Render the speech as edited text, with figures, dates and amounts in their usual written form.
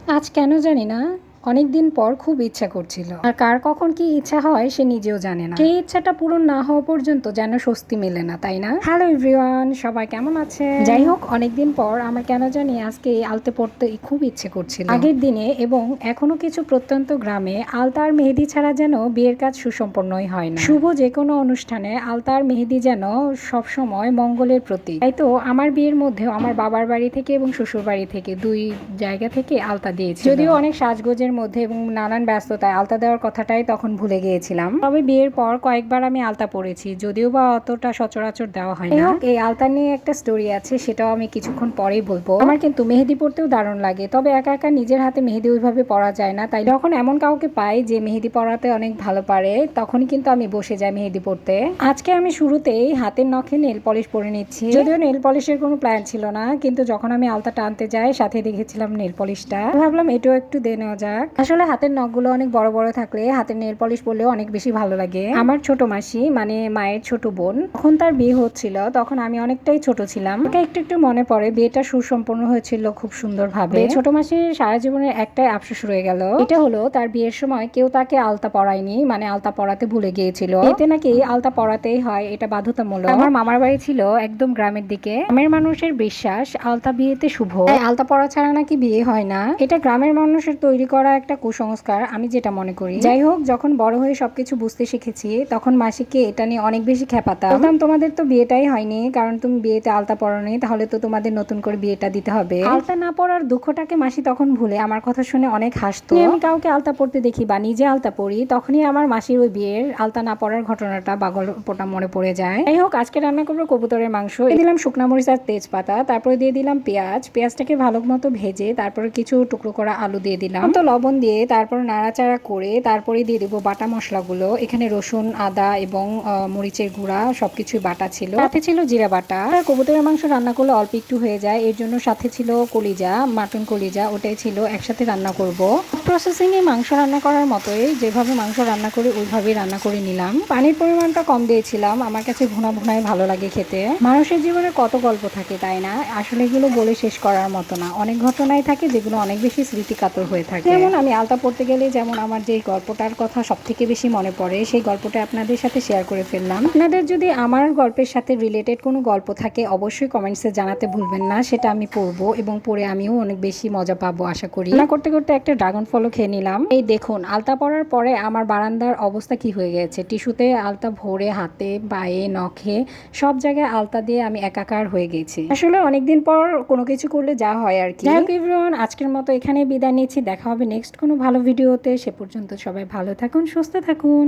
আজ কেন জানি না অনেকদিন পর খুব ইচ্ছা করছিল, আর কার কখন কি ইচ্ছা হয় সে নিজেও জানে না। সেই ইচ্ছাটা পূরণ না হওয়া পর্যন্ত যেন স্বস্তি মেলে না, তাই না? হ্যালো এভরিওয়ান, সবাই কেমন আছে? যাই হোক, অনেকদিন পর আমার কেন জানি আজকে আলতে পড়তে খুব ইচ্ছে করছিল। আগের দিনে এবং এখনো কিছু প্রত্যন্ত গ্রামে আলতা আর মেহেদি ছাড়া যেন বিয়ের কাজ সুসম্পন্নই হয় না। শুভ যে কোনো অনুষ্ঠানে আলতা আর মেহেদি যেন সবসময় মঙ্গলের প্রতীক। তাই তো আমার বিয়ের মধ্যেও আমার বাবার বাড়ি থেকে এবং শ্বশুর বাড়ি থেকে দুই জায়গা থেকে আলতা দিয়েছি। যদিও অনেক সাজগোজের মধ্যে এবং নানান ব্যস্ততায় আলতা দেওয়ার কথাটাই তখন ভুলে গিয়েছিলাম। তবে বিয়ের পর কয়েকবার আমি আলতা পরেছি, যদিও বা অতটা সচরাচর দেওয়া হয় না। এই আলতা নিয়ে একটা স্টোরি আছে, সেটাও আমি কিছুক্ষণ পরেই বলবো। আমার কিন্তু মেহেদি পড়তেও দারুণ লাগে, তবে একা একা নিজের হাতে মেহেদি ওইভাবে পরা যায় না। তাই যখন এমন কাউকে পাই যে মেহেদি পরাতে অনেক ভালো পারে, তখনই কিন্তু আমি বসে যাই মেহেদি পড়তে। আজকে আমি শুরুতেই হাতের নখে নেল পলিশ পরে নিচ্ছি। যদিও নেল পলিশের কোনো প্ল্যান ছিল না, কিন্তু যখন আমি আলতা টানতে যাই সাথে দেখেছিলাম নেল পলিশটা, ভাবলাম এটাও একটু দিয়ে নেওয়া যাক। আসলে হাতের নখগুলো অনেক বড় বড় থাকলে হাতের নেল পলিশ পরলেও অনেক বেশি ভালো লাগে। আমার ছোট মাসি মানে মায়ের ছোট বোন, তখন তার বিয়ে হচ্ছিল, তখন আমি অনেকটাই ছোট ছিলাম। আমাকে একটু একটু মনে পড়ে বিয়েটা সুসম্পন্ন হয়েছিল খুব সুন্দর ভাবে। ছোট মাসির সারা জীবনের একটাই আফসোস রয়ে গেল, এটা হলো তার বিয়ের সময় কেউ তাকে আলতা পরায়নি, মানে আলতা পরাতে ভুলে গিয়েছিল। এতে নাকি আলতা পরাতেই হয়, এটা বাধ্যতামূলক। আমার মামার বাড়ি ছিল একদম গ্রামের দিকে। গ্রামের মানুষের বিশ্বাস আলতা বিয়েতে শুভ, আলতা পরা ছাড়া নাকি বিয়ে হয় না। এটা গ্রামের মানুষের তৈরি করা একটা কুসংস্কার, আমি যেটা মনে করি। যাই হোক, যখন বড় হয়ে সবকিছু বুঝতে শিখেছি তখন মাসিকে এটা নিয়ে অনেক বেশি খেপাতাম। বলতাম তোমাদের তো বিয়েটাই হয়নি, কারণ তুমি বিয়েতে আলতা পরানি, তাহলে তো তোমাদের নতুন করে বিয়েটা দিতে হবে। আলতা না পরার দুঃখটাকে মাসি তখন ভুলে আমার কথা শুনে অনেক হাসতো। আমি কাউকে আলতা পরতে দেখি বা নিজে আলতা পরি, তখনই আমার মাসির ওই বিয়ের আলতা না পরার ঘটনাটা বা গল্পটা মনে পড়ে যায়। যাই হোক, আজকে রান্না করবো কবুতরের মাংস। দিলাম শুকনা মরিচ আর তেজপাতা, তারপরে দিয়ে দিলাম পেঁয়াজটাকে ভালো মতো ভেজে তারপরে কিছু টুকরো করা আলু দিয়ে দিলাম, তো লবণ দিয়ে তারপর নাড়াচাড়া করে তারপরে দিয়ে দেবো বাটা মশলাগুলো। এখানে রসুন, আদা এবং মরিচের গুঁড়া সবকিছু বাটা ছিল, সাথে ছিল জিরা বাটা। কবুতরের মাংস রান্না করলে অল্প একটু হয়ে যায়, এর জন্য সাথে ছিল কলিজা, মাটন কলিজা, ওটাই ছিল একসাথে রান্না করব। প্রসেসিং এ মাংস রান্না করার মতোই যেভাবে মাংস রান্না করি ওইভাবেই রান্না করে নিলাম। পানির পরিমাণটা কম দিয়েছিলাম, আমার কাছে ভুনা ভুনাই ভালো লাগে খেতে। মানুষের জীবনে কত গল্প থাকে, তাই না? আসলে এগুলো বলে শেষ করার মতো না, অনেক ঘটনাই থাকে যেগুলো অনেক বেশি স্মৃতিকাতর হয়ে থাকে। যেমন আমি আলতা পড়তে গেলে যেমন আমার যে গল্পটার কথা সব থেকে বেশি মনে পড়ে, সেই গল্পটা আপনাদের সাথে শেয়ার করে ফেললাম। আপনাদের যদি আমার গল্পের সাথে রিলেটেড কোনো গল্প থাকে অবশ্যই কমেন্টসে জানাতে ভুলবেন না, সেটা আমি পড়বো এবং পড়ে আমিও অনেক বেশি মজা পাবো আশা করি। রান্না করতে করতে একটা ড্রাগন ফলও খেয়ে নিলাম। এই দেখুন, আলতা পরার পরে আমার বারান্দার অবস্থা কি হয়ে গেছে। টিস্যুতে আলতা ভরে হাতে, পায়ে, নখে সব জায়গায় আলতা দিয়ে আমি একাকার হয়ে গেছি। আসলে অনেকদিন পর কোনো কিছু করলে যা হয় আর কি। যাই হোক এভরিওয়ান, আজকের মতো এখানে বিদায় নিচ্ছি। দেখা হবে নেক্সট কোনো ভালো ভিডিওতে। সে পর্যন্ত সবাই ভালো থাকুন, সুস্থ থাকুন।